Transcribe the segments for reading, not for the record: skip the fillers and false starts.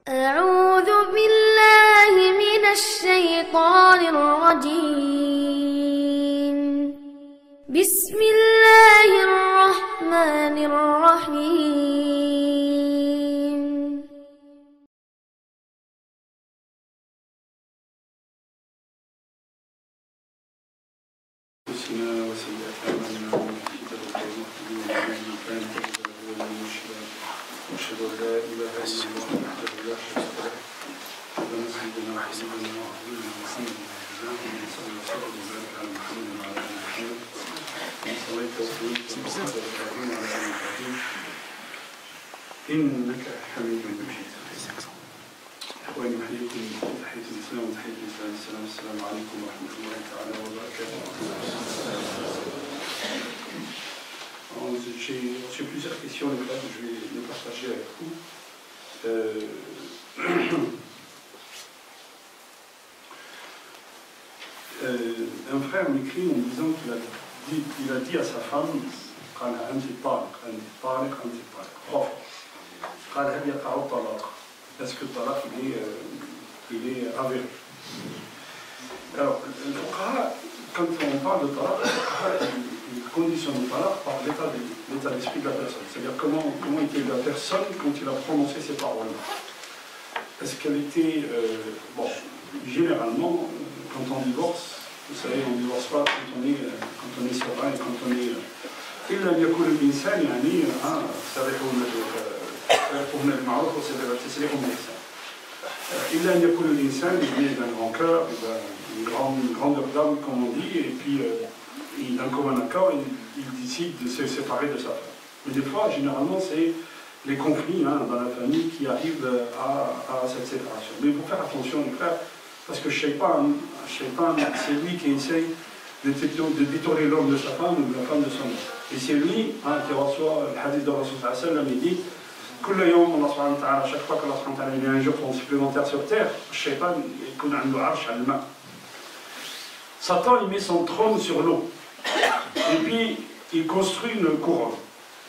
أعوذ بالله من الشيطان الرجيم. بسم الله الرحمن الرحيم. وسيئات أعمالنا ومن يهده الله فلا مضل له ومن يضلل وأشهد أن لا إله إلا الله وحده لا شريك له وأن سيدنا وحبيبنا وعظيمنا محمد اللهم صل وسلم وبارك على محمد وعلى آل محمد كما صليت وسلمت وباركت على إبراهيم وعلى آل إبراهيم إنك حميد مجيد. إخواني أحييكم بتحية الإسلام وتحية الإسلام السلام عليكم ورحمة الله تعالى وبركاته. J'ai plusieurs questions que je vais les partager avec vous. Un frère m'écrit en disant qu'il a dit à sa femme قالها أنت طالق أنت طالق أنت طالق trois fois. قال هل يقع الطلاق؟ Est-ce que le talaq il est avéré? Alors, quand on parle de talaq, il conditionne le talaq par l'état d'esprit de la personne. C'est-à-dire comment était la personne quand il a prononcé ces paroles-là. Est-ce qu'elle était... bon, généralement, quand on divorce, vous savez, on ne divorce pas quand on est serein et quand on est... إلا أن يكون الإنسان يعني سرحون المعروف وتسريح الإحسان. إلا أن يكون الإنسان d'un grand cœur, une grandeur d'âme comme on dit, et puis d'un commun accord, il décide de se séparer de sa femme. Mais des fois, généralement, c'est les conflits dans la famille qui arrivent à cette séparation. Mais il faut faire attention, les frères, parce que Shaitan, c'est lui qui essaye de détourner l'homme de sa femme ou de la femme de son homme. Et c'est lui qui reçoit le hadith de Rasul sallallahu alayhi wa sallam, il dit à chaque fois qu'Allah subhanahu wa ta'ala met un jour supplémentaire sur terre, Shaitan Satan il met son trône sur l'eau. Et puis il construit une couronne.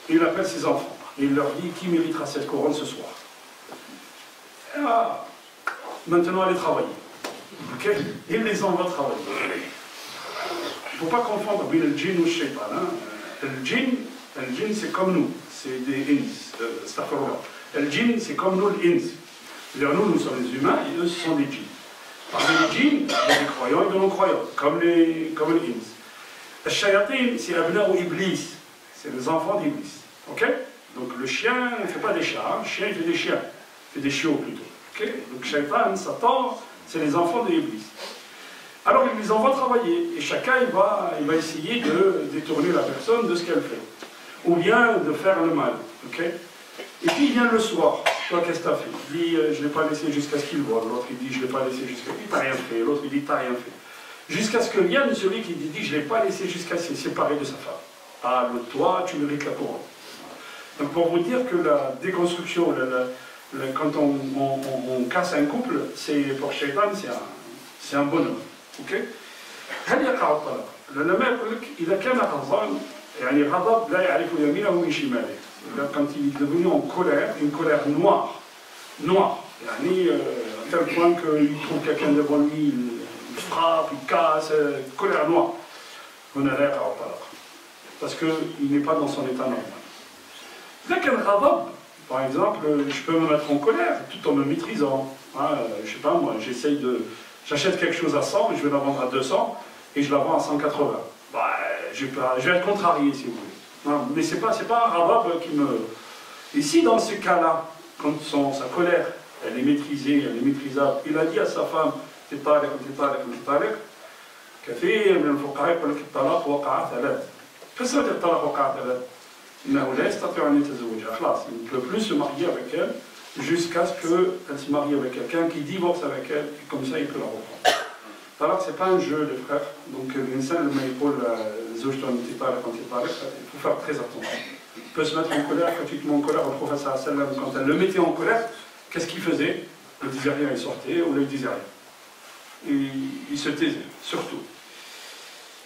Il appelle ses enfants. Et il leur dit qui méritera cette couronne ce soir. Et là, maintenant allez travailler. Okay? Il les envoie travailler. Il ne faut pas confondre le djinn ou le shaitan. Le djinn c'est comme nous, c'est des ins. Le djinn c'est comme nous, les ins. C'est-à-dire nous sommes les humains et eux ce sont des djinns. Parmi les djinns, il y a des croyants et des non-croyants, comme les ins. Le shayatin c'est l'abna ou iblis, c'est les enfants d'iblis. Ok? Donc le chien ne fait pas des chats, le chien il fait des chiens, il fait des chiots plutôt. Okay? Donc shaitan, Satan, c'est les enfants de l'iblis. Alors il les envoie travailler et chacun il va essayer de détourner la personne de ce qu'elle fait. Ou bien de faire le mal. Okay? Et puis il vient le soir. Toi, qu'est-ce que tu as fait? Il dit je ne l'ai pas laissé jusqu'à ce qu'il voit. L'autre il dit je ne l'ai pas laissé jusqu'à ce qu'il t'as rien fait. L'autre il dit t'as rien fait. Jusqu'à ce que vienne celui qui dit je ne l'ai pas laissé jusqu'à se séparer de sa femme. Ah, toi, tu mérites la couronne. Donc pour vous dire que la déconstruction, quand on casse un couple, pour Shaitan, c'est un bonheur. Ok? هل يقع الطلاق؟ العلماء يقول لك إذا كان غضبان يعني غضب لا يعرف يمينه من شماله. Quand il est devenu en colère, une colère noire, يعني à tel point qu'il trouve quelqu'un devant lui, il frappe, il casse, colère noire. هنا لا يقع الطلاق. Parce qu'il n'est pas dans son état normal. إذا كان غضب, par exemple, je peux me mettre en colère tout en me maîtrisant. Je sais pas moi, j'achète quelque chose à 100, je vais la vendre à 200 et je la vends à 180. Bah, je vais être contrarié si vous voulez. Non, mais c'est pas un rabab qui me... Et si dans ce cas-là, quand sa colère, elle est maîtrisée, elle est maîtrisable, il a dit à sa femme, كثير من الفقهاء يقول لك الطلاق وقع ثلاث. Qu'est-ce que ça veut dire الطلاق وقع ثلاث؟ إنه لا يستطيع أن يتزوجها. خلاص, il ne peut plus se marier avec elle jusqu'à ce qu'elle se marie avec quelqu'un qui divorce avec elle, et comme ça il peut la reprendre. Alors c'est pas un jeu les frères, donc l'insan le épaule il faut faire très attention. Il peut se mettre en colère, quand tu te mets en colère, le professeur sallam, quand elle le mettait en colère, qu'est-ce qu'il faisait? Il ne disait rien, il sortait, ou il ne disait rien. Et il se taisait, surtout.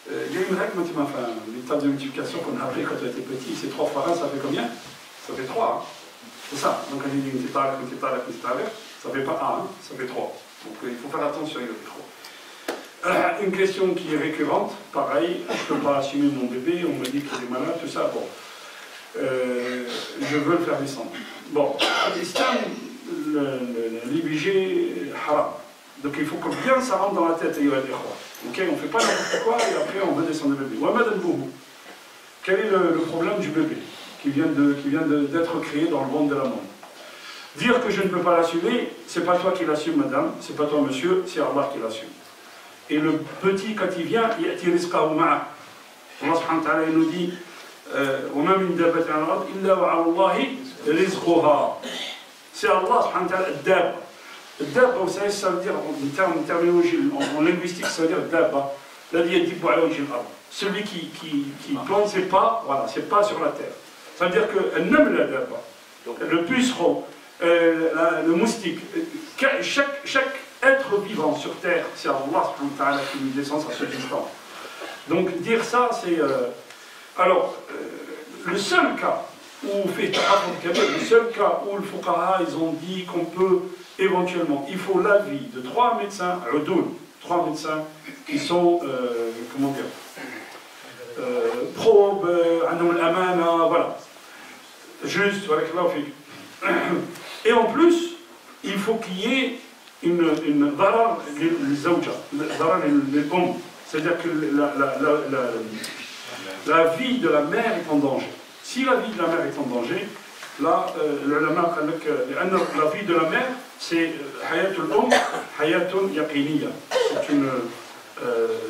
Il y a une règle, l'état de multiplication qu'on a appris quand on était petit, c'est 3 fois 1, ça fait combien? Ça fait 3. Hein. C'est ça. Donc, on dit une petite alerte, ça fait pas un, ça fait trois. Donc, il faut faire attention avec le micro. Une question qui est récurrente, pareil, je ne peux pas assumer mon bébé, on me dit qu'il est malade, tout ça, bon. Je veux le faire descendre. Bon, l'islam, l'IVG, haram. Donc il faut que bien ça rentre dans la tête, ok, on ne fait pas n'importe quoi et après on veut descendre le bébé. Quel est le problème du bébé qui vient d'être créé dans le ventre de la maman? Dire que je ne peux pas l'assumer, c'est pas toi qui l'assume, madame, c'est pas toi, monsieur, c'est Allah qui l'assume. Et le petit, quand il vient, il attire rizqahu ma'a. Allah subhanahu wa ta'ala nous dit وَمَا مِن دَابَّةٍ عَلَى الْأَرْضِ إِلَّا وَعَلَى اللَّهِ رِزْقُهَا. C'est Allah subhanahu wa ta'ala ad-dab. Ad-dab, vous savez, ça veut dire, en terminologie, en linguistique, ça veut dire dab. Celui qui plante ses pas, voilà, c'est pas sur la terre. Ça veut dire que le puceron, le moustique, chaque être vivant sur terre, c'est Allah subhanahu wa ta'ala qui nous descend à ce instant. Donc dire ça, c'est... Alors, le seul cas où on fait le seul cas où le fuqaha, ils ont dit qu'on peut éventuellement, il faut l'avis de trois médecins, qui sont, comment dire, probes, amana, voilà. Juste, voilà, et en plus, il faut qu'il y ait une darar lil-zawja, darar lil-umm, c'est-à-dire que la vie de la mère est en danger. Si la vie de la mère est en danger, là, la vie de la mère, c'est hayatul hayatun yaqiniya.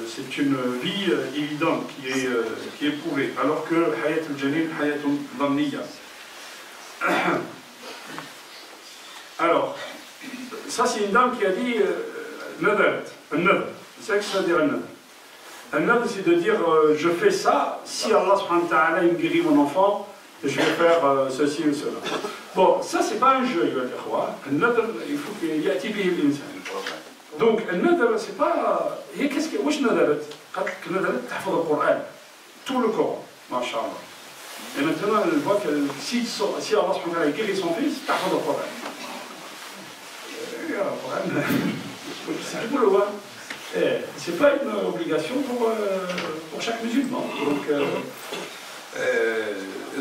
C'est une vie évidente qui est prouvée, alors que hayatul janin, hayatun dhanniya. Alors, ça c'est une dame qui a dit nadar, un nadar. C'est ce que ça veut dire un nadar. Un nadar, c'est de dire je fais ça, si Allah subhanahu wa ta'ala me guérit mon enfant, je vais faire ceci ou cela. Bon, ça c'est pas un jeu, un nadar, il faut qu'il y ait l'insan. Donc, un nadar, c'est pas. Qu'est-ce que. Wesh nadarat? قالت nadarat, تحفظ القرآن. Tout le Coran, masha'Allah. Et maintenant, elle voit que si Allah subhanahu wa ta'ala guérit son fils, تحفظ القرآن. C'est du boulot, hein. C'est pas une obligation pour chaque musulman.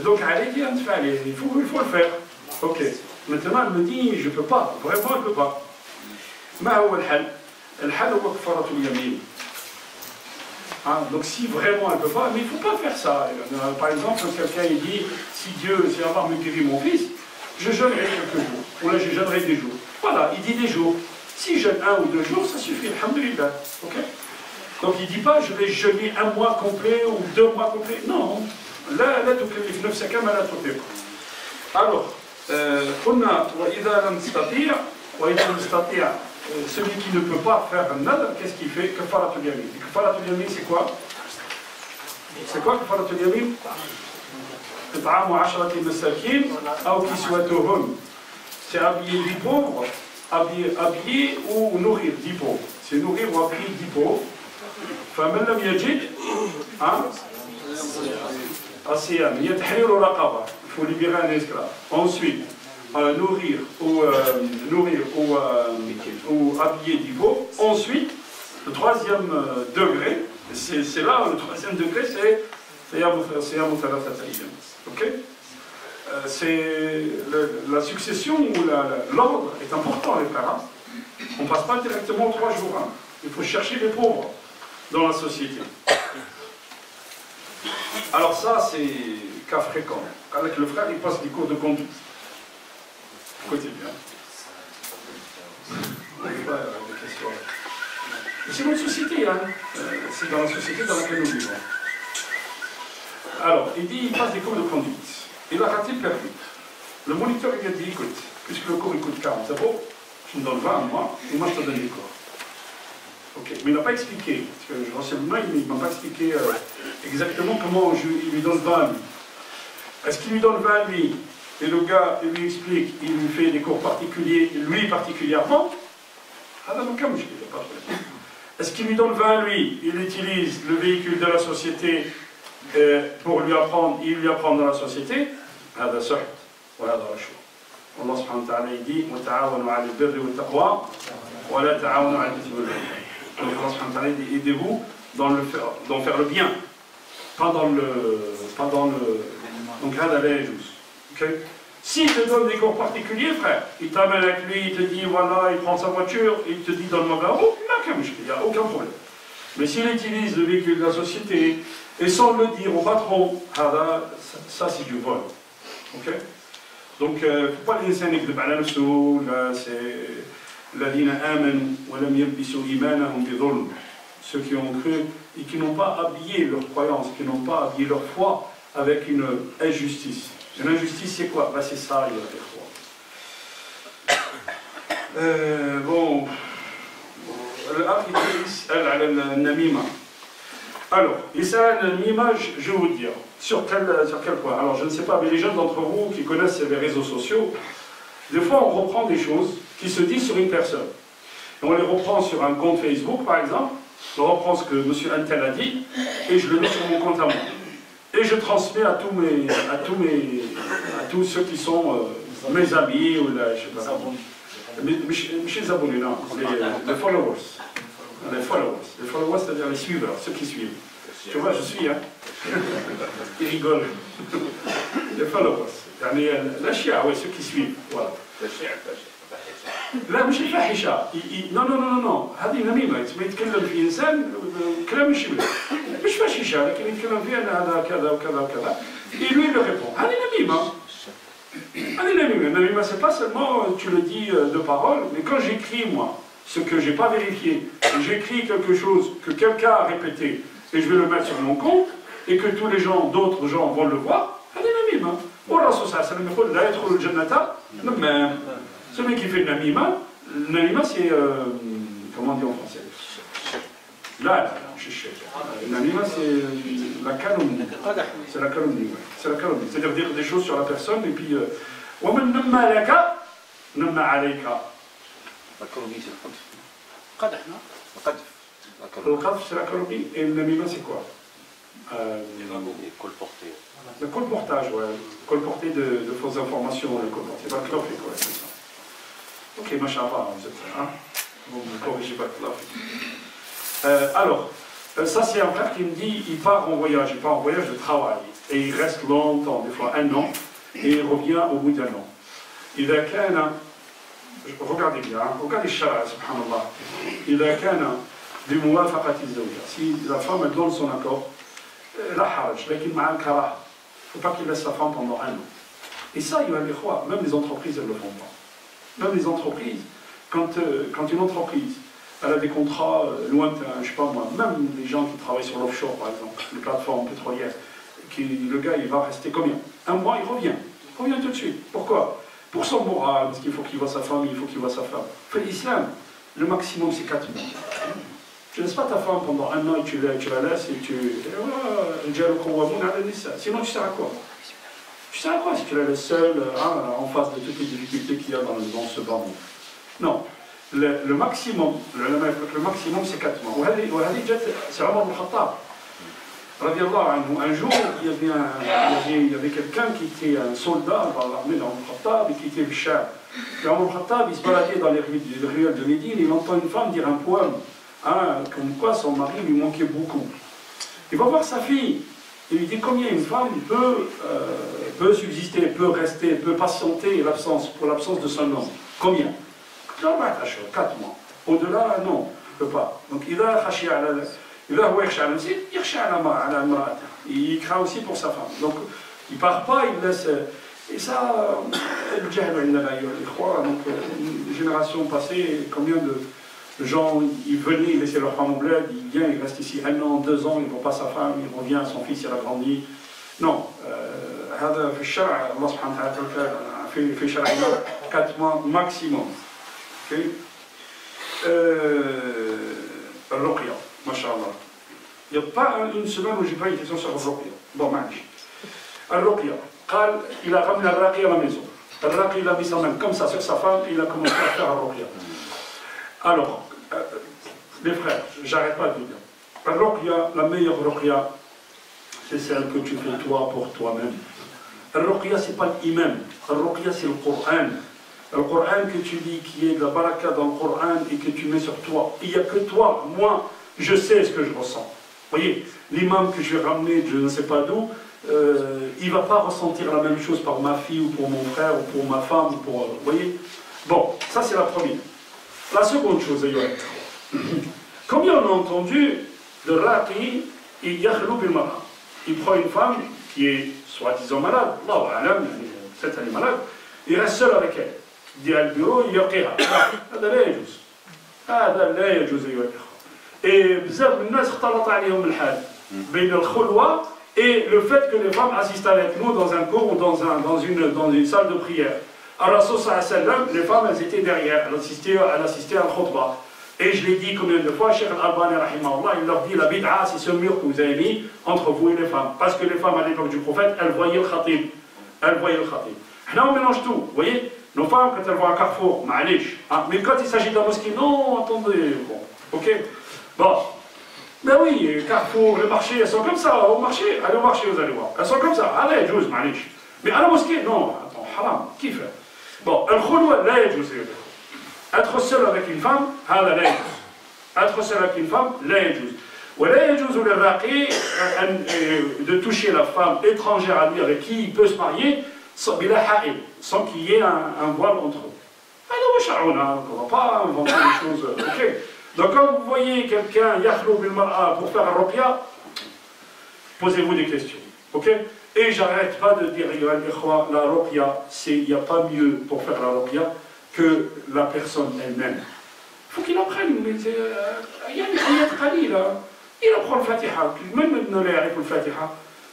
Donc, il faut le faire. Ok. Maintenant, elle me dit, je ne peux pas. Vraiment, elle ne peut pas. ما هو الحل؟ الحل هو كفارة اليمين. Donc si vraiment elle ne peut pas, mais il ne faut pas faire ça. Par exemple, quelqu'un dit, si Allah me guérit mon fils, je jeûnerai quelques jours. Ou là, je jeûnerai des jours. Voilà, il dit des jours. Si je jeûne 1 ou 2 jours, ça suffit, alhamdulillah. Okay? Donc il ne dit pas, je vais jeûner 1 mois complet ou 2 mois complets. Non. Là, تكلف نفسك ما لا تطيق. Alors, قلنا وإذا لم تستطيع وإذا لم تستطيع. Celui qui ne peut pas faire un nadr, qu'est-ce qu'il fait? Kafaratul yamin. Kafaratul yamin, c'est quoi? C'est quoi Kafaratul yamin? It'amu 10 masakin ou kiswatuhum. C'est habiller 10 pauvres, habiller ou nourrir 10 pauvres. C'est nourrir ou habiller 10 pauvres. فمن لم يجد الصيام يتحرير رقبة. Il faut libérer un esclave. Ensuite, nourrir ou habiller 10 pauvres. Ensuite, le 3e degré, c'est là, le 3e degré, c'est ok? C'est la succession ou l'ordre est important, les frères. On ne passe pas directement aux 3 jours. Hein. Il faut chercher les pauvres dans la société. Alors ça, c'est cas fréquent. Avec le frère, il passe des cours de conduite. Écoutez bien. C'est notre société, hein. C'est dans la société dans laquelle nous vivons. Alors, il passe des cours de conduite. Il a raté le permis. Le moniteur lui a dit, écoute, puisque le cours il coûte 40 €, tu me donnes 20 à moi, et moi je te donne les cours. Ok, mais il n'a pas expliqué, parce que renseignement, il ne m'a pas expliqué exactement comment il lui donne 20 à lui. Est-ce qu'il lui donne 20 à lui? Et le gars, il lui explique, il lui fait des cours particuliers, lui particulièrement. Est-ce qu'il lui donne 20 à lui? Il utilise le véhicule de la société pour lui apprendre, il lui apprend dans la société. Voilà dans la chose. Allah subhanahu wa ta'ala il dit وَتَعَاوَنُوا عَلَى الْبِرِّ وَالتَّقْوَى وَلَا تَعَاوَنُوا عَلَى الْإِثْمِ وَالْعُدْوَانِ. Donc Allah subhanahu wa ta'ala dit aidez-vous dans faire le bien, pas dans le donc هذا لا يجوز. Ok? S'il te donne des cours particuliers, frère, il t'amène avec lui, il te dit voilà, il prend sa voiture, il te dit donne-moi la route, il n'y a aucun problème. Mais s'il utilise le véhicule de la société et sans le dire au patron, ça c'est du vol. Ok? Donc il ne faut pas les laisser avec le balanassou, c'est الذين آمنوا ولم يلبسوا إيمانهم بظلم. Ceux qui ont cru et qui n'ont pas habillé leur croyance, qui n'ont pas habillé leur foi avec une injustice. Une injustice, c'est quoi? C'est ça, il y a des fois. Bon. Alors, l'Israël Namima, je vais vous dire, sur quel point? Alors, je ne sais pas, mais les jeunes d'entre vous qui connaissent les réseaux sociaux, des fois, on reprend des choses qui se disent sur une personne. Et on les reprend sur un compte Facebook, par exemple. Je reprends ce que M. Antel a dit, et je le mets sur mon compte à moi. Et je transmets à tous ceux qui sont mes amis, ou là, je sais pas. Les abonnés, non, les followers. Les followers, c'est-à-dire les suiveurs, ceux qui suivent. Tu vois, je suis, hein. Ils rigolent. Les followers. La chia, oui, ceux qui suivent. Voilà. لا مش الفاحشة نو هذه نميمة يتكلم في إنسان كلام مش مش فاحشة لكن يتكلم فيها أن هذا كذا وكذا وكذا et lui il le répond هذه نميمة نميمة c'est pas seulement tu le dis de parole mais quand j'écris moi ce que j'ai pas vérifié j'écris quelque chose que quelqu'un a répété et je vais le mettre sur mon compte et que tous les gens d'autres gens vont le voir هذه نميمة والرسول صلى الله عليه وسلم يقول لا يدخل الجنة نمام. Celui qui fait le namima c'est, comment on dit en français? Là, le namima c'est la calomnie. C'est la calomnie, ouais. C'est la calomnie. C'est-à-dire dire des choses sur la personne et puis وَمَنْ نَمَّا لَكَ نَمَّا عَلَيْكَ. La calomnie c'est le qadh. Le qadh c'est la calomnie et le namima c'est quoi? Le colporté. Le colportage, ouais. Le colporté de fausses informations, le colporté. C'est pas le clope, quoi, c'est ça. Ok, machallah, vous êtes là, hein? Vous ne corrigez pas le alors, ça c'est un frère qui me dit, il part en voyage de travail, et il reste longtemps, des fois 1 an, et il revient au bout d'1 an. إذا كان, regardez bien, regardez الشرع, subhanallah. إذا كان بموافقة الزوجة, si la femme elle donne son accord, لا حرج, لكن مع الكراهة. Il ne faut pas qu'il laisse sa femme pendant 1 an. Et ça, il y a des fois, même les entreprises, elles ne le font pas. Même les entreprises, quand une entreprise elle a des contrats lointains, je ne sais pas moi, même les gens qui travaillent sur l'offshore par exemple, les plateformes pétrolières, le gars il va rester combien? 1 mois, il revient tout de suite. Pourquoi? Pour son moral, parce qu'il faut qu'il voit sa famille, il faut qu'il voit sa femme. Fait l'islam, le maximum c'est 4 mois. Tu ne laisses pas ta femme pendant 1 an et tu la laisses et tu... Sinon tu sers à quoi? Tu sais à quoi si tu la laisses seule en face de toutes les difficultés qu'il y a dans ce bord? Non. Le maximum c'est 4 mois. C'est Omar ibn Khattab. Un jour, il y avait quelqu'un qui était un soldat dans l'armée d'Omar ibn Khattab et qui était le Sham. Et Omar ibn Khattab, il se baladait dans les ruelles de Médine et il entend une femme dire un poème, comme quoi son mari lui manquait beaucoup. Il va voir sa fille. Il lui dit combien une femme peut subsister, peut rester, peut patienter pour l'absence de son homme. Combien? 4 mois. Au-delà, non, il ne peut pas. Donc il craint aussi pour sa femme. Donc il ne part pas, il laisse. Et ça, le jahl, donc une génération passée, combien de gens, ils venaient, ils laissaient leur femme au bled, il vient, il reste ici 1 an, 2 ans, il ne voit pas sa femme, il revient, son fils, il a grandi. Non, هذا في الشرع الله سبحانه وتعالى في شرعنا 4 mois maximum. Ok. الرقية, mashallah. Il n'y a pas une semaine où je n'ai pas une question sur الرقية. Bon, معلش. الرقية. قال il a ramené الراقي à la maison. الراقي il a mis sa main comme ça sur sa femme et il a commencé à faire الرقية. Alors, les frères, j'arrête pas de vous dire. La meilleure ruqya, c'est celle que tu fais toi pour toi-même. Al-Ruqya, ce n'est pas l'imam. Al-Ruqya, c'est le Coran. Le Coran que tu lis, qui est de la baraka dans le Coran et que tu mets sur toi. Il n'y a que toi. Moi, je sais ce que je ressens. Vous voyez, l'imam que je vais ramener de je ne sais pas d'où, il ne va pas ressentir la même chose par ma fille ou pour mon frère ou pour ma femme. Ou pour, vous voyez. Bon, ça c'est la première. La seconde chose, combien on a entendu le raqi et yakhlou bil mar'a. Il prend une femme qui est soi-disant malade, Allahu a'lam, peut-être elle est malade, il reste seul avec elle. Il dit à le bureau, il yaqiha. هذا لا يجوز. هذا لا يجوز أيها الأخوة. Et بزاف من الناس اختلط عليهم الحال بين الخلوة et le fait que les femmes assistent avec nous dans un cours ou dans une salle de prière. Ar-Rasul sallallahu alayhi wa sallam, les femmes elles étaient derrière, elles assistaient à un khutbah. Et je l'ai dit combien de fois, Cheikh Al-Albani rahimahullah, il leur dit la bid'a c'est ce mur que vous avez mis entre vous et les femmes. Parce que les femmes à l'époque du prophète, elles voyaient le khatib. Elles voyaient le khatib. Là on mélange tout, vous voyez. Nos femmes quand elles voient un carrefour, ma'alish. Mais quand il s'agit de la mosquée, non, attendez, bon, ok. Bon. Ben oui, carrefour, le marché, elles sont comme ça, au marché, allez au marché, vous allez voir. Elles sont comme ça, allez, juz, ma'alish. Mais à la mosquée, non, attends, haram, qui fait? Bon, al-khulwa, la yajuz. Être seul avec une femme, هذا لا يجوز. Être seul avec une femme, لا يجوز. ولا يجوز للراقي de toucher la femme étrangère à lui avec qui il peut se marier بلا حائل, sans qu'il y ait un voile entre eux. Alors, on ne va pas inventer des choses. Okay. Donc quand vous voyez quelqu'un yakhlou bil mar'a pour faire un ruqya, posez-vous des questions. Ok? Et j'arrête pas de dire la ruqya, il n'y a pas mieux pour faire la ruqya que la personne elle-même. Il faut qu'il apprenne, mais il y a une ayat qalila. Il apprend le Fatiha, même il ne يعرف الفاتحة.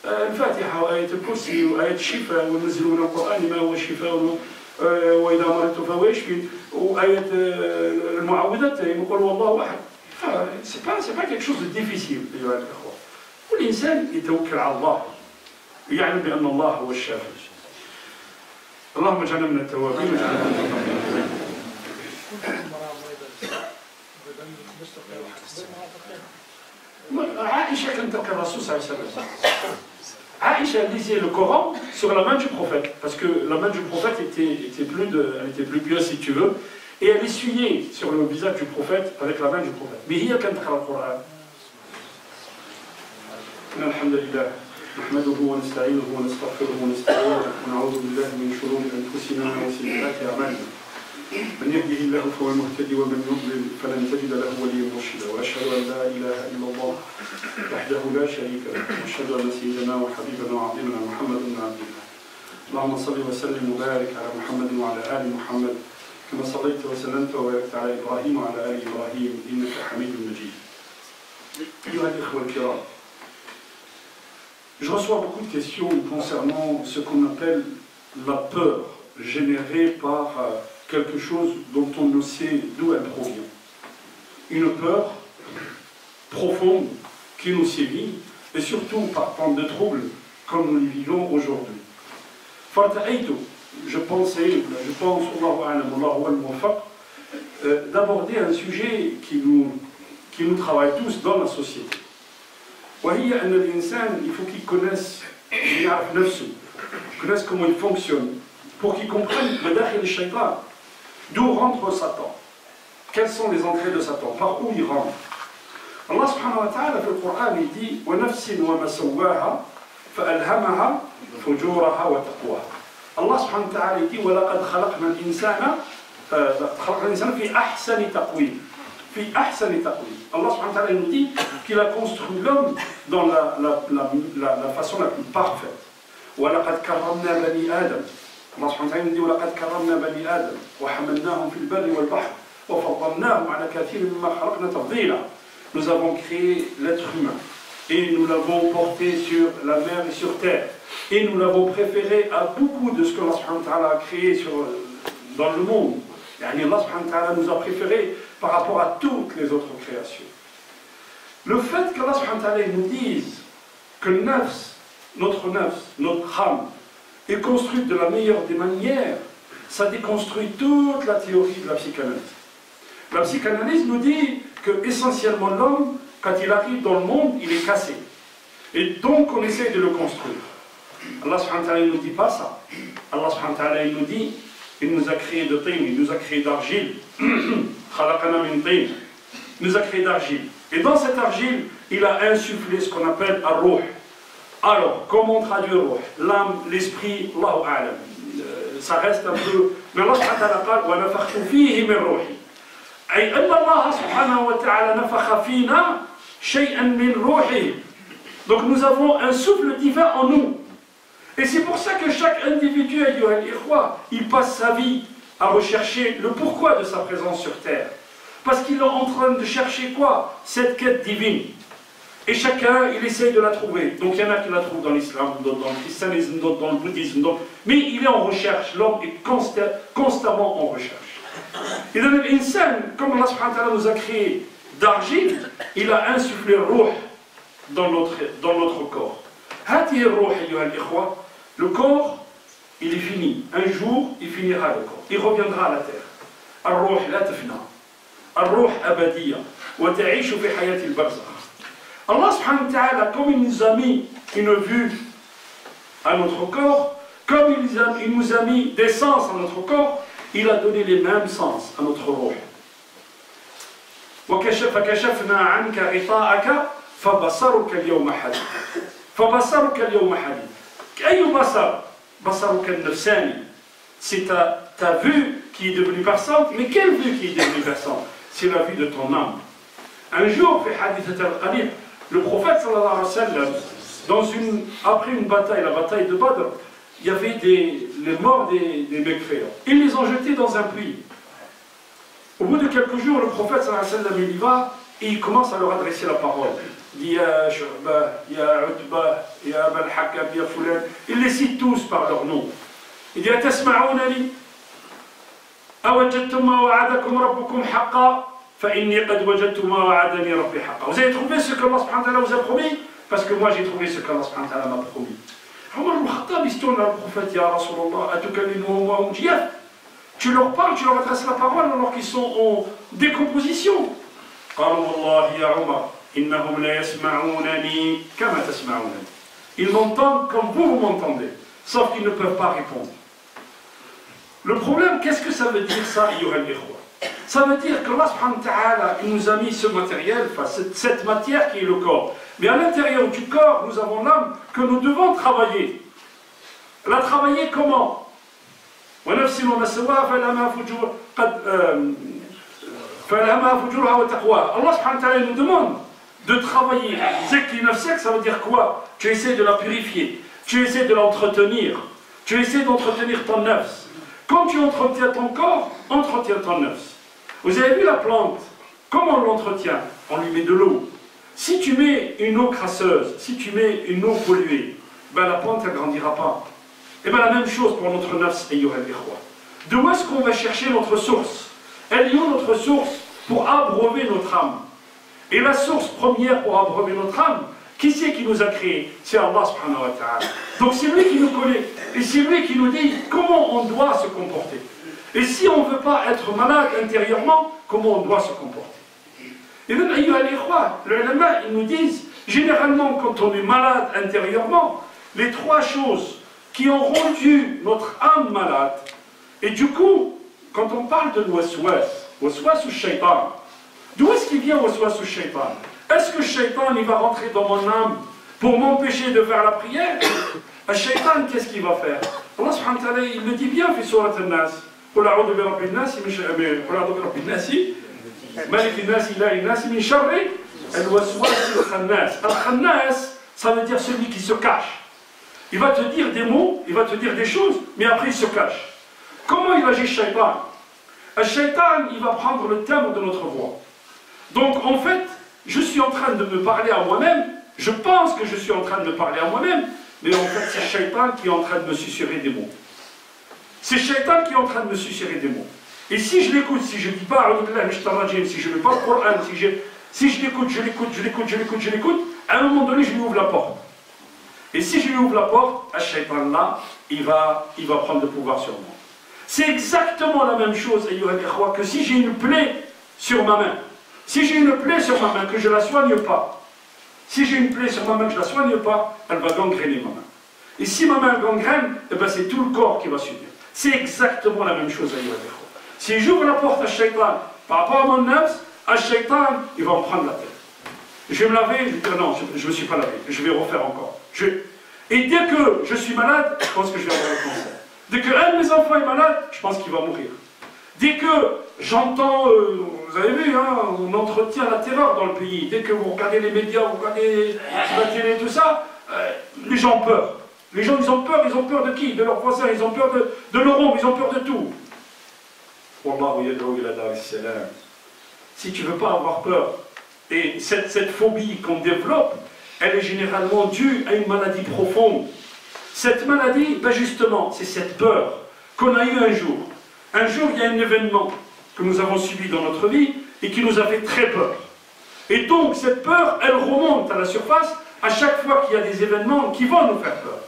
الفاتحة وآية الكرسي وآية الشفاء وننزل من القرآن ما هو شفاء وإذا مرضت فهو يشفي وآية المعوذات يقول والله أحد. C'est pas quelque chose de difficile أيها الأخوة. والإنسان يتوكل على الله ويعلم بأن الله هو الشافي. اللهم اجعلنا من التوابين واجعلنا من المتقين. Aïcha, quand elle a reçu ça, Aïcha lisait le Coran sur la main du prophète, parce que la main du prophète était plus pieuse si tu veux, et elle essuyait sur le visage du prophète avec la main du prophète. Mais il y a quand elle a le Coran. Alhamdulillah. نحمده ونستعينه ونستغفره ونستعينه ونعوذ بالله من شرور انفسنا وسيئات اعمالنا. من يهده الله فهو المهتدي ومن يضلل فلن تجد له وليا مرشدا واشهد ان لا اله الا الله وحده لا شريك له واشهد ان سيدنا وحبيبنا وعظيمنا محمد بن عبد الله. اللهم صل وسلم وبارك على محمد وعلى ال محمد كما صليت وسلمت وباركت على ابراهيم وعلى ال ابراهيم انك حميد مجيد. ايها الاخوه الكرام. Je reçois beaucoup de questions concernant ce qu'on appelle la peur générée par quelque chose dont on ne sait d'où elle provient. Une peur profonde qui nous sévit, et surtout par tant de troubles comme nous les vivons aujourd'hui. Je pense, d'aborder un sujet qui nous travaille tous dans la société. وهي أن الإنسان il faut qu'il connaisse comment il fonctionne pour qu'il comprenne مداخل الشيطان, d'où rentre Satan, quelles sont les entrées de Satan, par où il rentre. Allah subhanahu wa ta'ala في القرآن il dit ونفس وما سواها فألهمها فجورها وتقواها. Allah subhanahu wa ta'ala il dit ولقد خلقنا الإنسان في أحسن تقويم. في أحسن تقويم. Allah subhanahu wa ta'ala nous dit qu'il a construit l'homme dans la façon la plus parfaite. وَلَقَدْ كَرَّمْنَا بَنِي آدَمَ. Allah subhanahu wa ta'ala nous dit وَلَقَدْ كَرَّمْنَا بَنِي آدَمَ وَحَمَلْنَاهُمْ فِي الْبَرِّ وَالْبَحْرِ وَفَضَّلْنَاهُمْ عَلَى كَثِيرٍ مِّمَّنْ خَلَقْنَا تَفْضِيلًا. Nous avons créé l'être humain et nous l'avons porté sur la mer et sur terre et nous l'avons préféré à beaucoup de ce que Allah subhanahu wa ta'ala a créé dans le monde. Et Allah subhanahu wa ta'ala nous a préféré par rapport à toutes les autres créations. Le fait qu'Allah subhanahu wa ta'ala nous dise que notre âme, est construite de la meilleure des manières, ça déconstruit toute la théorie de la psychanalyse. La psychanalyse nous dit que essentiellement l'homme, quand il arrive dans le monde, il est cassé. Et donc on essaie de le construire. Allah subhanahu wa ta'ala ne nous dit pas ça. Allah subhanahu wa ta'ala il nous dit, il nous a créé de tin, il nous a créé d'argile. Khalaqana min tin. Il nous a créé d'argile. Et dans cette argile, il a insufflé ce qu'on appelle ar-ruh. Alors, comment on traduit ruh? L'âme, l'esprit, Allahu a'lam. Ça reste un peu. Mais Allah subhanahu wa ta'ala parle, wa nafakhtu fihi min ruhi. أي أن الله سبحانه وتعالى نفخ فينا شيئا من روحه. Donc nous avons un souffle divin en nous. Et c'est pour ça que chaque individu, il passe sa vie à rechercher le pourquoi de sa présence sur terre. Parce qu'il est en train de chercher quoi? Cette quête divine. Et chacun, il essaye de la trouver. Donc il y en a qui la trouvent dans l'islam, d'autres dans le christianisme, d'autres dans le bouddhisme. Mais il est en recherche, l'homme est constamment en recherche. Et dans l'insan, comme Allah subhanahu wa ta'ala nous a créé d'argile, il a insufflé le ruh dans notre corps. Le corps, il est fini. Un jour, il finira le corps. Il reviendra à la terre. Ar-ruh la tafna. Ar-ruh abadiyya. Wa ta'ishu fi hayati al-barzakh. Allah subhanahu wa ta'ala, comme il nous a mis une vue à notre corps, comme il nous a mis des sens à notre corps, il a donné les mêmes sens à notre ruh. فكشفنا عنك غطاءك فبصرك اليوم حديد. فبصرك اليوم حديد. أي بصر؟ بصرك النفساني. C'est ta vue qui est devenue perçante, mais quelle vue qui est devenue perçante? C'est la vue de ton âme. Un jour, في حادثة القليل, le prophète sallallahu alayhi wa sallam, après une bataille, la bataille de Badr, il y avait les morts des mécréants. Ils les ont jetés dans un puits. Au bout de quelques jours, le prophète sallallahu alayhi wa sallam, il y va et il commence à leur adresser la parole. Il dit Ya Shu'ba, Ya Utba, Ya Abal Hakam, Ya Fulan. Il les cite tous par leur nom. Il dit Atasma'ouna li Awajadtum ma wa'adakum rabbukum haqqa fa inni qad wajadtu ma wa'adani rabbi haqqa. Vous avez trouvé ce que Allah subhanahu wa ta'ala vous a promis? Parce que moi j'ai trouvé ce que Allah subhanahu wa ta'ala m'a promis. Omar ibn Khattab, il se tourne à le prophète, Ya Rasulallah, atukallimuhum wa hum jiyaf. Tu leur parles, tu leur adresses la parole alors qu'ils sont en décomposition. قالوا والله يا عمر إنهم لا يسمعونني كما تسمعونني. Ils m'entendent comme vous m'entendez, sauf qu'ils ne peuvent pas répondre. Le problème, qu'est-ce que ça veut dire ça, ayyuha al-ikhwa? Ça veut dire que Allah subhanahu wa ta'ala, il nous a mis ce matériel, enfin cette matière qui est le corps. Mais à l'intérieur du corps, nous avons l'âme que nous devons travailler. La travailler comment? Allah subhanahu wa ta'ala nous demande de travailler. Ça veut dire quoi? Tu essaies de la purifier, tu essaies de l'entretenir, tu essaies d'entretenir ton nafs. Quand tu entretiens ton corps, entretiens ton nafs. Vous avez vu la plante? Comment on l'entretient? On lui met de l'eau. Si tu mets une eau crasseuse, si tu mets une eau polluée, ben la plante ne grandira pas. Et bien la même chose pour notre nafs, ayyuha al-ikhwa. De où est-ce qu'on va chercher notre source? Elle est où notre source pour abreuver notre âme? Et la source première pour abreuver notre âme, qui c'est qui nous a créés? C'est Allah subhanahu wa ta'ala. Donc c'est lui qui nous connaît. Et c'est lui qui nous dit comment on doit se comporter. Et si on ne veut pas être malade intérieurement, comment on doit se comporter? Et même, ayyuha al-ikhwa, les ulama, ils nous disent, généralement quand on est malade intérieurement, les trois choses qui ont rendu notre âme malade, et du coup, quand on parle de l'waswas, waswas ou shaitan, d'où est-ce qu'il vient waswas ou shaitan? Est-ce que le shaitan il va rentrer dans mon âme pour m'empêcher de faire la prière? Le shaitan, qu'est-ce qu'il va faire? Allah subhanahu wa ta'ala, il le dit bien, fait surat al-Nas. قل أعوذ برب الناس قل أعوذ برب الناس ملك الناس إله الناس من شر الوسواس الخناس. Al-Khannas, ça veut dire celui qui se cache. Il va te dire des mots, il va te dire des choses, mais après il se cache. Comment il agit, shaitan? Le shaitan, il va prendre le thème de notre voix. Donc en fait, je suis en train de me parler à moi-même, je pense que je suis en train de me parler à moi-même, mais en fait c'est shaitan qui est en train de me susurrer des mots. C'est shaitan qui est en train de me susurrer des mots. Et si je l'écoute, si je ne dis pas si je ne lis pas le Coran, si je l'écoute, à un moment donné je lui ouvre la porte. Et si je lui ouvre la porte, à shaitan là, il va prendre le pouvoir sur moi. C'est exactement la même chose, ayyuha al-ikhwa, que si j'ai une plaie sur ma main. Si j'ai une plaie sur ma main, que je ne la soigne pas. Si j'ai une plaie sur ma main, que je ne la soigne pas, elle va gangréner ma main. Et si ma main gangrène, eh ben c'est tout le corps qui va subir. C'est exactement la même chose à Ayyuha al-Ikhwa. Si j'ouvre la porte à Shaitan, par rapport à mon nafs, à Shaitan, il va en prendre la tête. Je vais me laver, je vais dire non, je ne me suis pas lavé, je vais refaire encore. Et dès que je suis malade, je pense que je vais avoir le cancer. Dès qu'un de mes enfants est malade, je pense qu'il va mourir. Dès que j'entends, vous avez vu, hein, on entretient la terreur dans le pays. Dès que vous regardez les médias, vous regardez la télé, tout ça, les gens ont peur. Les gens, ils ont peur de qui? De leurs voisins, ils ont peur de leur ombre, ils ont peur de tout. Wallahu yad'u ila dar as-salam. Si tu ne veux pas avoir peur, et cette phobie qu'on développe, elle est généralement due à une maladie profonde. Cette maladie, ben justement, c'est cette peur qu'on a eue un jour. Un jour, il y a un événement que nous avons subi dans notre vie et qui nous a fait très peur. Et donc, cette peur, elle remonte à la surface à chaque fois qu'il y a des événements qui vont nous faire peur.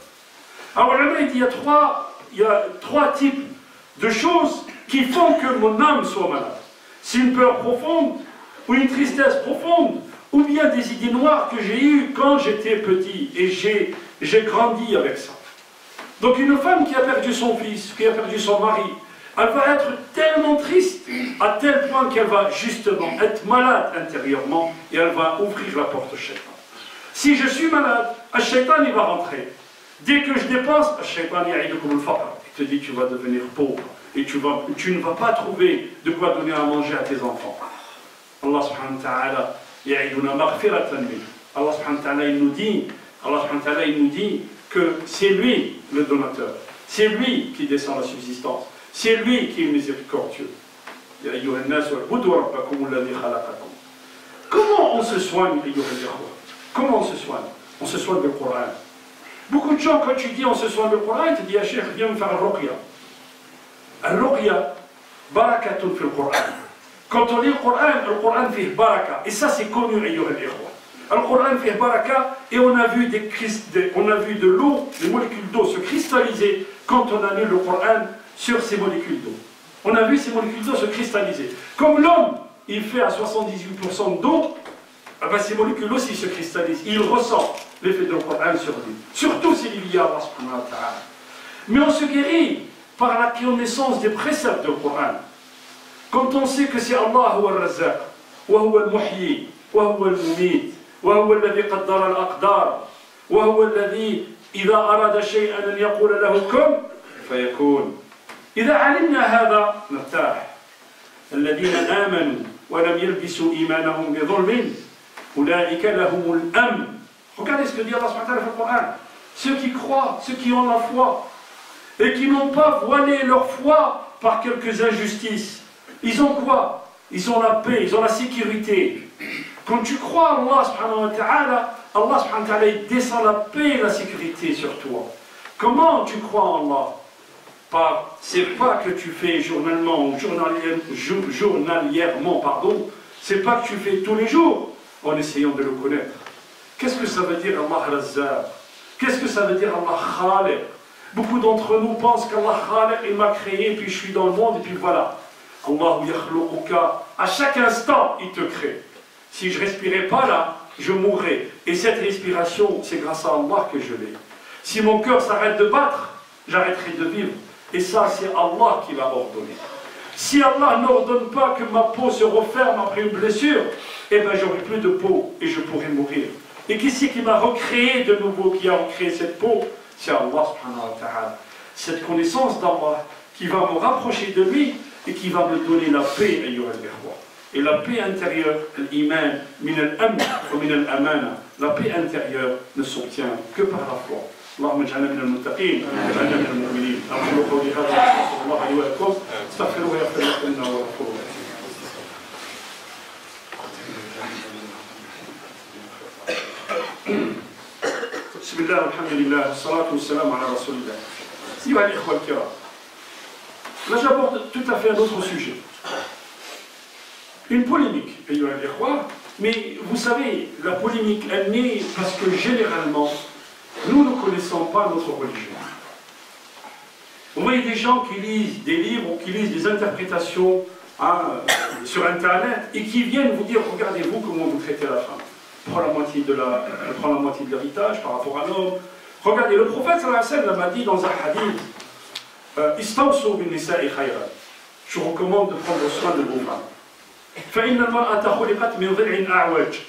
Alors, il y a trois types de choses qui font que mon âme soit malade. C'est une peur profonde, ou une tristesse profonde, ou bien des idées noires que j'ai eues quand j'étais petit, et j'ai grandi avec ça. Donc une femme qui a perdu son fils, qui a perdu son mari, elle va être tellement triste, à tel point qu'elle va justement être malade intérieurement, et elle va ouvrir la porte au shaitan. Si je suis malade, le shaitan il va rentrer. Dès que je dépense, le shaitan il te dit tu vas devenir pauvre. Et tu ne vas pas trouver de quoi donner à manger à tes enfants. Allah subhanahu wa ta'ala ya'iduna maghfiratan min. Allah subhanahu wa ta'ala il nous dit que c'est lui le donateur. C'est lui qui descend la subsistance. C'est lui qui est miséricordieux. Ya ayyuhan nas wa'budu rabbakum alladhi khalaqakum. Comment on se soigne, comment on se soigne? On se soigne du Coran. Beaucoup de gens, quand tu dis on se soigne du Coran, ils te disent, ah cheikh, viens me faire un ruqya. Al-Ruqya, barakatun fil Qur'an. Quand on lit le Qur'an fait baraka. Et ça c'est connu, ayyuha al-ikhwa. Le Qur'an fait baraka et on a vu de l'eau, des molécules d'eau se cristalliser quand on a lu le Qur'an sur ces molécules d'eau. On a vu ces molécules d'eau se cristalliser. Comme l'homme, il fait à 78% d'eau, eh ben ces molécules aussi se cristallisent. Il ressent l'effet du Qur'an sur lui. Surtout s'il y a Allah subhanahu wa ta'ala. Mais on se guérit par la connaissance des préceptes du Coran. Quand on sait que c'est Allah huwa al-Razzaq, wa huwa al-Muhyi, wa huwa al-Mumit, wa huwa alladhi qaddara al-aqdar, wa huwa alladhi idha arada shay'an an yaqula lahu kun fayakun. إذا علمنا هذا نرتاح. الذين آمنوا ولم يلبسوا إيمانهم بظلم أولئك لهم الأمن. Regardez ce que dit Allah subhanahu wa ta'ala dans le Coran. Ceux qui croient, ceux qui ont la foi, et qui n'ont pas voilé leur foi par quelques injustices. Ils ont quoi? Ils ont la paix, ils ont la sécurité. Quand tu crois à Allah subhanahu wa ta'ala, Allah subhanahu wa ta'ala il descend la paix et la sécurité sur toi. Comment tu crois en Allah? C'est pas que tu fais journalièrement, pardon, c'est pas que tu fais tous les jours en essayant de le connaître. Qu'est-ce que ça veut dire Allah Razzaq? Qu'est-ce que ça veut dire Allah Khaliq? Beaucoup d'entre nous pensent qu'Allah Khaliq, il m'a créé, puis je suis dans le monde, et puis voilà. Allah yakhluquka, à chaque instant, il te crée. Si je ne respirais pas là, je mourrais. Et cette respiration, c'est grâce à Allah que je l'ai. Si mon cœur s'arrête de battre, j'arrêterai de vivre. Et ça, c'est Allah qui l'a ordonné. Si Allah n'ordonne pas que ma peau se referme après une blessure, eh bien j'aurai plus de peau et je pourrai mourir. Et qui c'est qui m'a recréé de nouveau, qui a recréé cette peau? C'est Allah subhanahu wa ta'ala. Cette connaissance d'Allah qui va me rapprocher de lui et qui va me donner la paix, ayyuha al-ikhwa. Et la paix intérieure, l'iman, min al-amn wa min al-amana, la paix intérieure ne s'obtient que par la foi. اللهم اجعلنا من المتقين واجعلنا من المؤمنين. اقول قولي هذا واستغفر الله لي ولكم استغفروه ويغفر لكم انه هو الغفور الرحيم. بسم الله والحمد لله والصلاة والسلام على رسول الله. أيها الإخوة الكرام, là j'aborde tout à fait un autre sujet. Une polémique, أيها الإخوة, mais vous savez, la polémique elle naît parce que généralement, nous ne connaissons pas notre religion. Vous voyez des gens qui lisent des livres ou qui lisent des interprétations sur Internet et qui viennent vous dire, regardez-vous comment vous traitez la femme. Prends la moitié de l'héritage par rapport à l'homme, Regardez, le prophète sallallahu alayhi wa sallam a dit dans un hadith Istawsu bin nisa'i khayran. Je vous recommande de prendre soin de vos femmes. فإن المرأة خلقت من ضلع أعوج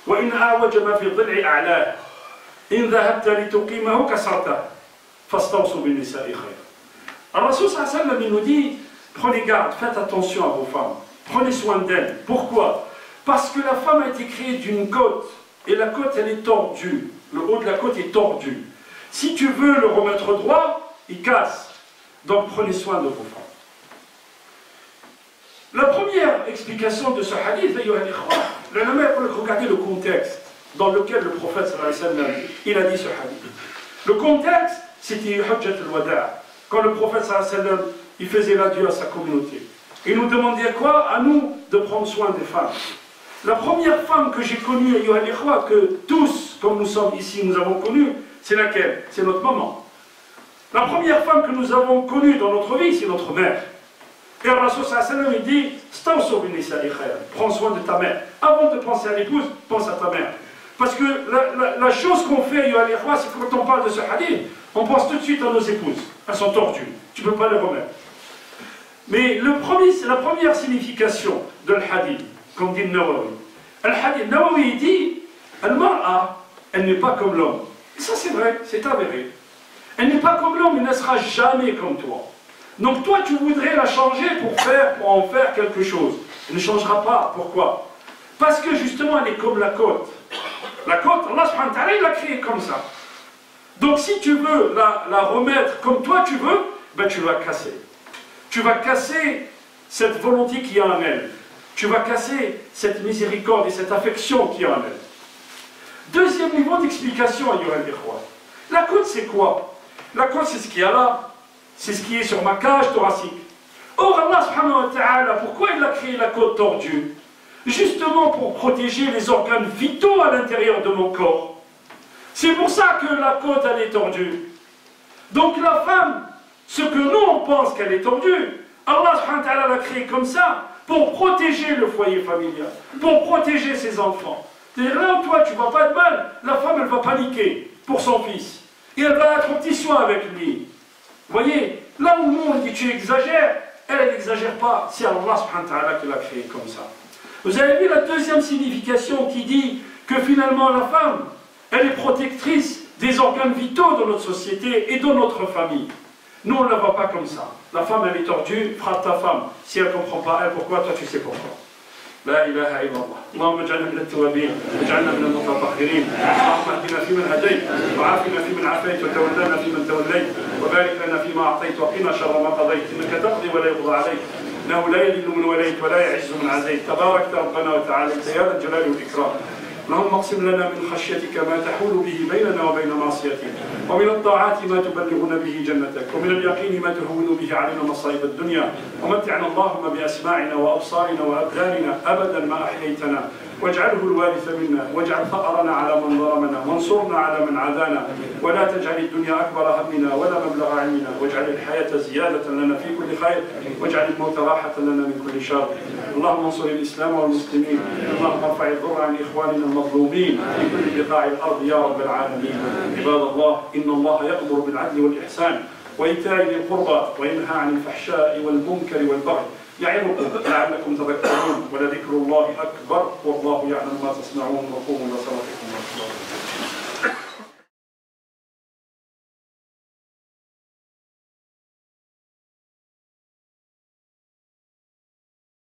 وإن أعوج ما في الضلع أعلاه إن ذهبت لتقيمه كسرته فاستوصوا بالنساء خيرا. Alors Rasul sallallahu alayhi wa sallam il nous dit prenez garde, faites attention à vos femmes, prenez soin d'elles. Pourquoi? Parce que la femme a été créée d'une côte et la côte elle est tordue, le haut de la côte est tordu. Si tu veux le remettre droit, il casse. Donc prenez soin de vos femmes. La première explication de ce hadith, regardez le contexte dans lequel le prophète sallallahu alayhi wa sallam il a dit ce hadith. Le contexte, c'était Hajjat al-Wada', quand le prophète sallallahu alayhi wa sallam il faisait l'adieu à sa communauté. Il nous demandait quoi? À nous de prendre soin des femmes. La première femme que j'ai connue, que tous, comme nous sommes ici, nous avons connue, c'est laquelle? C'est notre maman. La première femme que nous avons connue dans notre vie, c'est notre mère. Et le Rasul sallallahu alayhi wa sallam, il dit Stawsu bin nisa'i khayran. Prends soin de ta mère. Avant de penser à l'épouse, pense à ta mère. Parce que la chose qu'on fait, c'est que quand on parle de ce hadith, on pense tout de suite à nos épouses. Elles sont tordues. Tu ne peux pas les remettre. Mais la première signification de l'hadith, comme dit Nawawi. Al-Hadith, Nawawi dit Al-Mar'a, elle n'est pas comme l'homme. Et ça c'est vrai, c'est avéré. Elle n'est pas comme l'homme, elle ne sera jamais comme toi. Donc toi tu voudrais la changer pour en faire quelque chose. Elle ne changera pas. Pourquoi? Parce que justement elle est comme la côte. La côte, Allah subhanahu wa ta'ala, il l'a créée comme ça. Donc si tu veux la remettre comme toi tu veux, ben tu vas casser. Tu vas casser cette volonté qui est en elle. Tu vas casser cette miséricorde et cette affection qui est en elle. Deuxième niveau d'explication, la côte c'est quoi? La côte c'est ce qui est là. C'est ce qui est sur ma cage thoracique. Or Allah subhanahu wa ta'ala, pourquoi il a créé la côte tordue? Justement pour protéger les organes vitaux à l'intérieur de mon corps. C'est pour ça que la côte elle est tordue. Donc la femme, ce que nous on pense qu'elle est tordue, Allah subhanahu wa ta'ala l'a créée comme ça pour protéger le foyer familial, pour protéger ses enfants. C'est-à-dire là où toi tu ne vas pas de mal, la femme elle va paniquer pour son fils. Et elle va être en petit soin avec lui. Vous voyez, là où nous on dit tu exagères, elle n'exagère pas. C'est Allah subhanahu wa ta'ala qui l'a créé comme ça. Vous avez vu la deuxième signification qui dit que finalement la femme, elle est protectrice des organes vitaux de notre société et de notre famille. Nous on ne la voit pas comme ça. La femme elle est tordue, frappe ta femme. Si elle ne comprend pas elle, pourquoi? Toi tu sais pourquoi. لا إله إلا الله اللهم اجعلنا من التوابين واجعلنا من المتطهرين اللهم اهدنا فيمن هديت وعافنا فيمن عافيت وتولنا فيمن توليت وبارك لنا فيما أعطيت وقنا شر ما قضيت إنك تقضي ولا يقضى عليك إنه لا يذل من وليت ولا يعز من عزيت تباركت ربنا وتعاليت يا ذا الجلال والإكرام اللهم اقسم لنا من خشيتك ما تحول به بيننا وبين معصيتك ومن الطاعات ما تبلغنا به جنتك ومن اليقين ما تهون به علينا مصائب الدنيا ومتعنا اللهم بأسماعنا وأبصارنا وأبداننا أبدا ما أحييتنا واجعله الوارث منا واجعل ثأرنا على من ظلمنا وانصرنا على من عادانا ولا تجعل الدنيا أكبر همنا ولا مبلغ علمنا واجعل الحياة زيادة لنا في كل خير واجعل الموت راحة لنا من كل شر اللهم انصر الإسلام والمسلمين اللهم ارفع الضر عن إخواننا المظلومين في كل بقاع الأرض يا رب العالمين عباد الله إن الله يأمر بالعدل والإحسان وإيتاء ذي القربى وينهى عن الفحشاء والمنكر والبغي يعظكم لعلكم تذكرون ولذكر الله أكبر والله يعلم ما تصنعون وقوموا إلى صلاتكم ورحمة الله